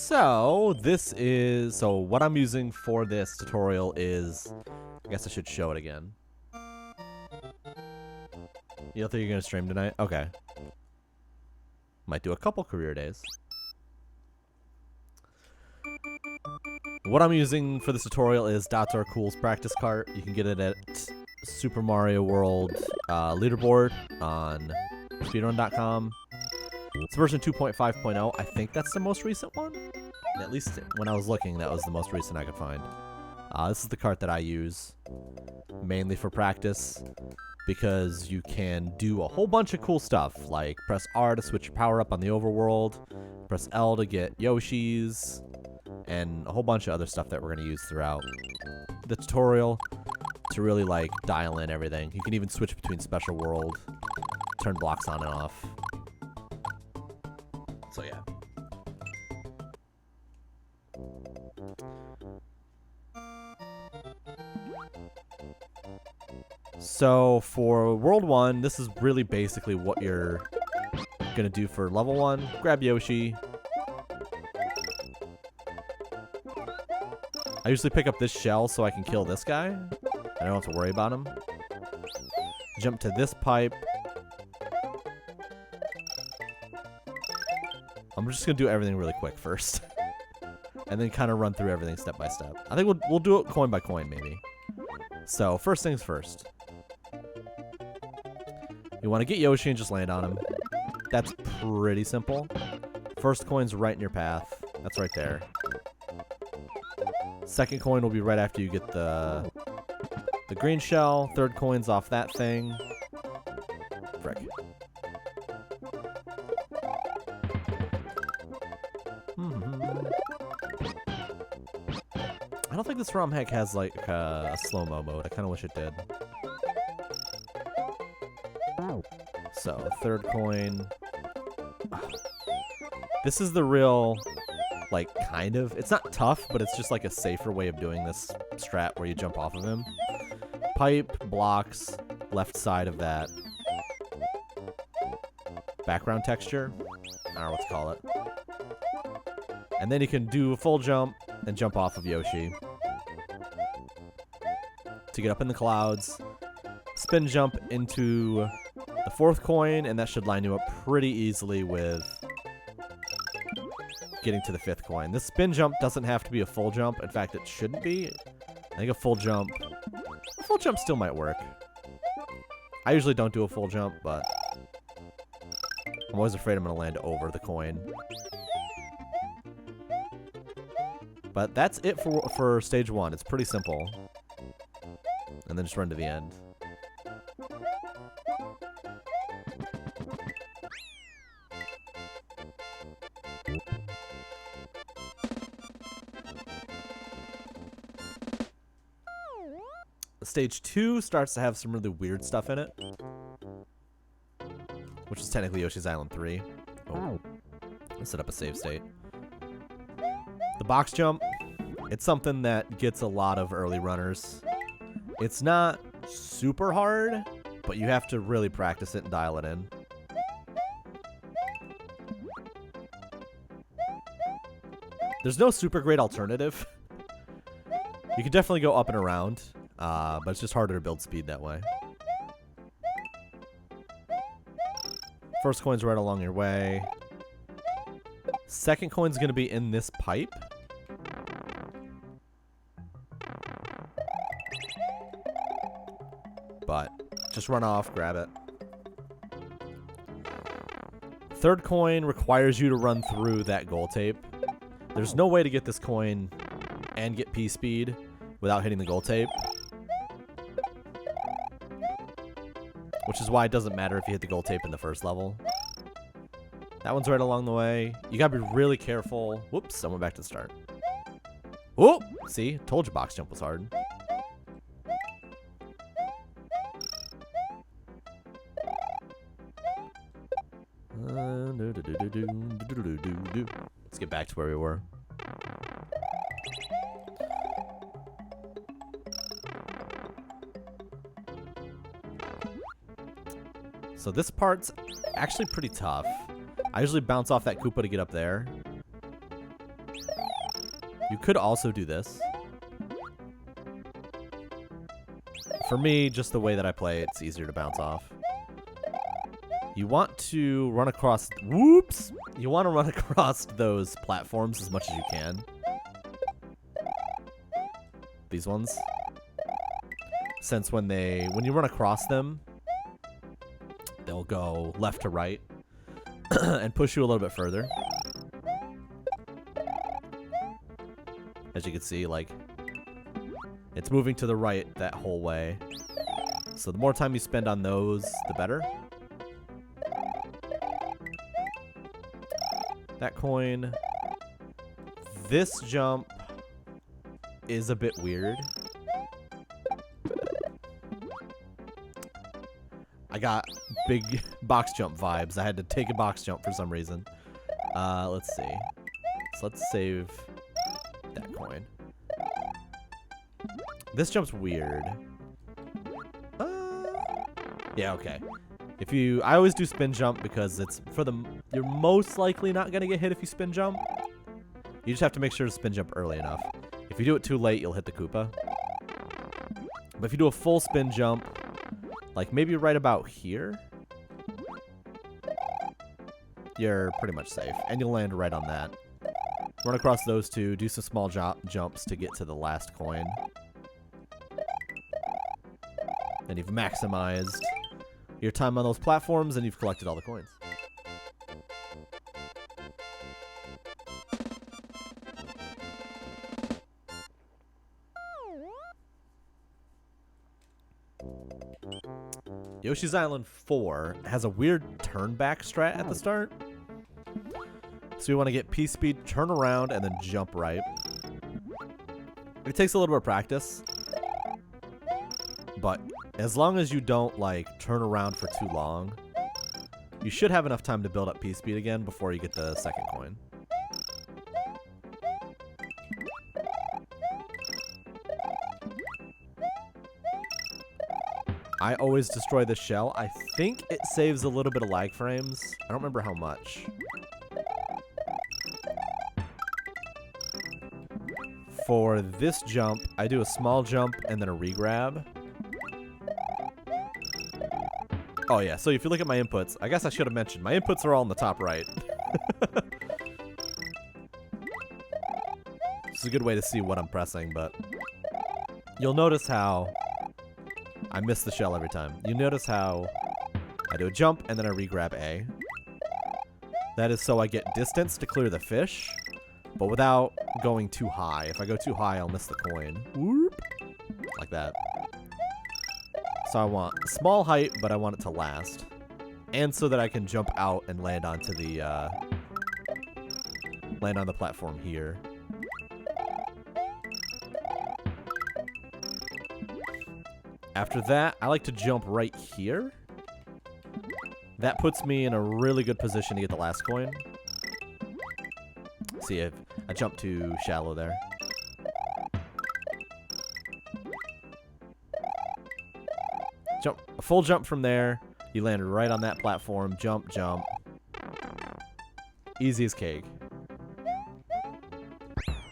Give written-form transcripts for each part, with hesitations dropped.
So what I'm using for this tutorial is, I guess I should show it again. You don't think you're gonna stream tonight? Okay. Might do a couple career days. What I'm using for this tutorial is Dots Are Cool's practice cart. You can get it at Super Mario World leaderboard on Speedrun.com. It's version 2.5.0. I think that's the most recent one. At least when I was looking, that was the most recent I could find. This is the cart that I use mainly for practice because you can do a whole bunch of cool stuff, like press R to switch your power up on the overworld, press L to get Yoshis, and a whole bunch of other stuff that we're going to use throughout the tutorial to really like dial in everything. You can even switch between special world, turn blocks on and off. So yeah. So for World 1, this is really basically what you're gonna do for level 1. Grab Yoshi. I usually pick up this shell so I can kill this guy. I don't have to worry about him. Jump to this pipe. I'm just gonna do everything really quick first. And then kind of run through everything step by step. I think we'll do it coin by coin maybe. So first things first. You want to get Yoshi and just land on him. That's pretty simple. First coin's right in your path. That's right there. Second coin will be right after you get the green shell. Third coin's off that thing. Frick. I don't think this ROM hack has like a slow-mo mode. I kind of wish it did. So, third coin. This is the real, like, kind of. It's not tough, but it's just like a safer way of doing this strat where you jump off of him. Pipe, blocks, left side of that background texture. I don't know what to call it. And then you can do a full jump and jump off of Yoshi to get up in the clouds. Spin jump into the fourth coin, and that should line you up pretty easily with getting to the fifth coin. This spin jump doesn't have to be a full jump. In fact, it shouldn't be. I think a full jump still might work. I usually don't do a full jump, but I'm always afraid I'm going to land over the coin. But that's it for stage 1. It's pretty simple. And then just run to the end. Stage 2 starts to have some really weird stuff in it, which is technically Yoshi's Island 3. Oh. Let's set up a save state. The box jump, it's something that gets a lot of early runners. It's not super hard, but you have to really practice it and dial it in. There's no super great alternative. You can definitely go up and around, but it's just harder to build speed that way. First coin's right along your way. Second coin's going to be in this pipe. But just run off, grab it. Third coin requires you to run through that goal tape. There's no way to get this coin and get P speed without hitting the goal tape. Which is why it doesn't matter if you hit the goal tape in the first level. That one's right along the way. You gotta be really careful. Whoops, I went back to the start. Oh, see? Told you box jump was hard. Let's get back to where we were. So this part's actually pretty tough. I usually bounce off that Koopa to get up there. You could also do this. For me, just the way that I play, it's easier to bounce off. You want to run across... Whoops! You want to run across those platforms as much as you can. These ones. Since when you run across them, they'll go left to right and push you a little bit further. As you can see, like, it's moving to the right that whole way. So the more time you spend on those, the better. That coin. This jump is a bit weird. I got big box jump vibes. I had to take a box jump for some reason. Let's see. So let's save that coin. This jump's weird. Yeah, okay. I always do spin jump because it's you're most likely not gonna get hit if you spin jump. You just have to make sure to spin jump early enough. If you do it too late, you'll hit the Koopa. But if you do a full spin jump, like maybe right about here, you're pretty much safe, and you'll land right on that. Run across those two, do some small jumps to get to the last coin. And you've maximized your time on those platforms, and you've collected all the coins. Yoshi's Island 4 has a weird turn back strat at the start. So you want to get P speed, turn around, and then jump right. It takes a little bit of practice. But as long as you don't, like, turn around for too long, you should have enough time to build up P speed again before you get the second coin. I always destroy the shell. I think it saves a little bit of lag frames. I don't remember how much. For this jump, I do a small jump and then a regrab. Oh yeah, so if you look at my inputs, I guess I should have mentioned, my inputs are all in the top right. This is a good way to see what I'm pressing, but you'll notice how I miss the shell every time. You notice how I do a jump and then I regrab A. That is so I get distance to clear the fish, but without going too high. If I go too high, I'll miss the coin. Whoop. Like that. So I want small height, but I want it to last. And so that I can jump out and land onto the, land on the platform here. After that, I like to jump right here. That puts me in a really good position to get the last coin. See if I jumped too shallow there. Jump, a full jump from there. You land right on that platform. Jump, jump. Easy as cake.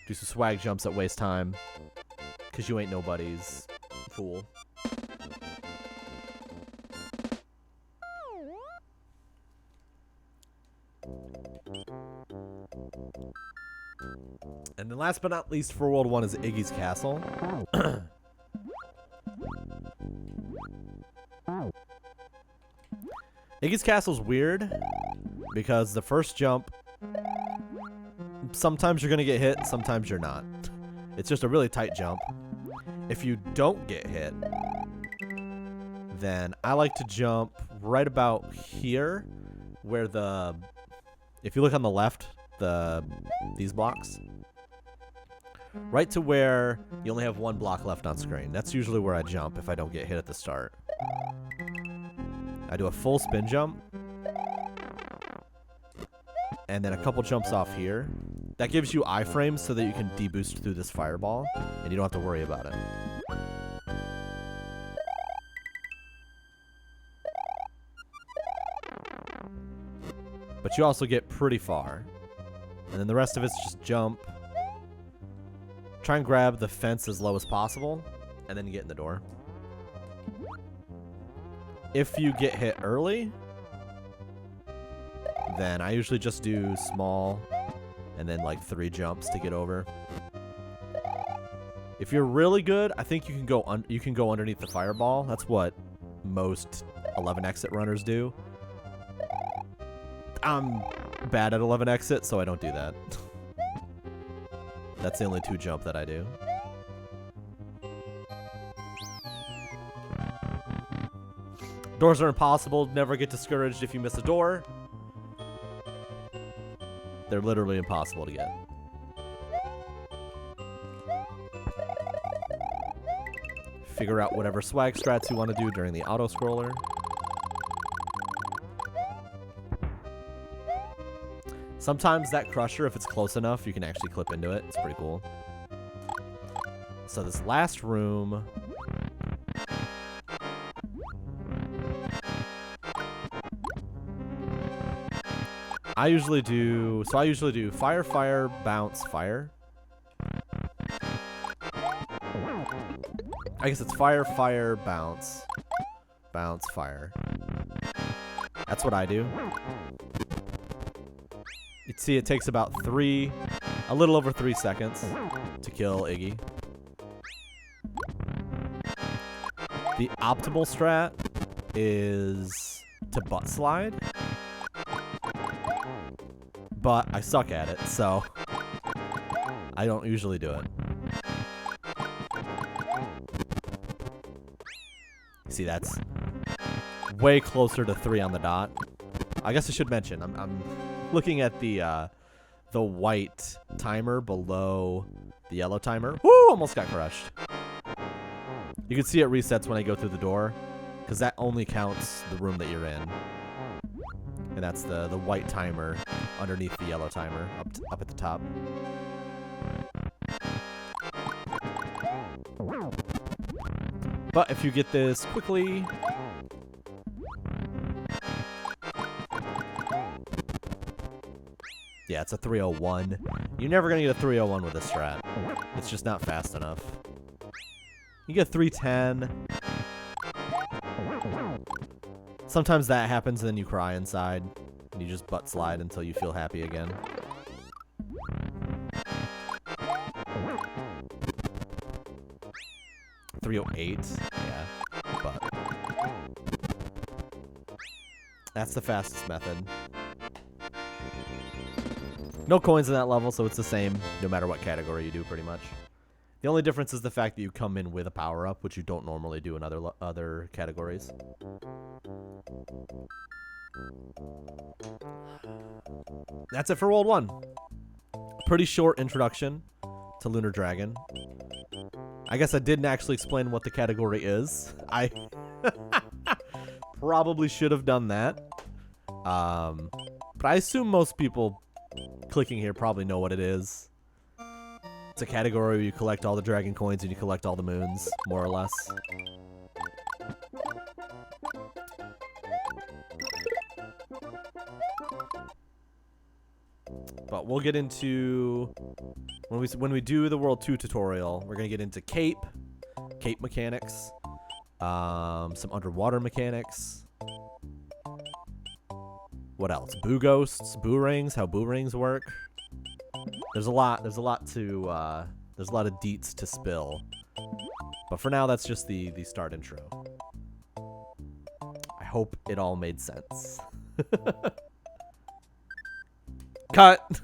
Do some swag jumps that waste time. Because you ain't nobody's fool. And then last but not least for World 1 is Eggy's Castle. Eggy's Castle's weird because the first jump, sometimes you're going to get hit, sometimes you're not. It's just a really tight jump. If you don't get hit, then I like to jump right about here where if you look on the left, these blocks, right to where you only have one block left on screen. That's usually where I jump if I don't get hit at the start. I do a full spin jump, and then a couple jumps off here. That gives you iframes so that you can deboost through this fireball, and you don't have to worry about it. But you also get pretty far. And then the rest of it's just jump. Try and grab the fence as low as possible, and then get in the door. If you get hit early, then I usually just do small and then like 3 jumps to get over. If you're really good, I think you can go underneath the fireball. That's what most 11 exit runners do. I'm bad at 11 exit, so I don't do that. That's the only 2 jump that I do. Doors are impossible. Never get discouraged if you miss a door. They're literally impossible to get. Figure out whatever swag strats you want to do during the auto-scroller. Sometimes that crusher, if it's close enough, you can actually clip into it. It's pretty cool. So this last room... I usually do fire, fire, bounce, fire. I guess it's fire, fire, bounce. Bounce, fire. That's what I do. You'd see it takes about a little over 3 seconds to kill Eggy. The optimal strat is to butt slide. But I suck at it, so I don't usually do it. See, that's way closer to 3 on the dot. I guess I should mention, I'm looking at the white timer below the yellow timer. Woo! Almost got crushed. You can see it resets when I go through the door, because that only counts the room that you're in. And that's the white timer underneath the yellow timer up at the top. But if you get this quickly... Yeah, it's a 301. You're never going to get a 301 with this strat. It's just not fast enough. You get 310. Sometimes that happens and then you cry inside. And you just butt slide until you feel happy again. $308. Yeah, but that's the fastest method. No coins in that level, so it's the same no matter what category you do, pretty much. The only difference is the fact that you come in with a power-up, which you don't normally do in other categories. That's it for World 1. Pretty short introduction to Lunar Dragon. I guess I didn't actually explain what the category is. I probably should have done that. But I assume most people clicking here probably know what it is. It's a category where you collect all the dragon coins and you collect all the moons, more or less. But we'll get into when we do the World 2 tutorial, we're gonna get into cape mechanics, some underwater mechanics. What else? Boo ghosts, boo rings, how boo rings work. There's a lot of deets to spill. But for now, that's just the start intro. I hope it all made sense. Cut!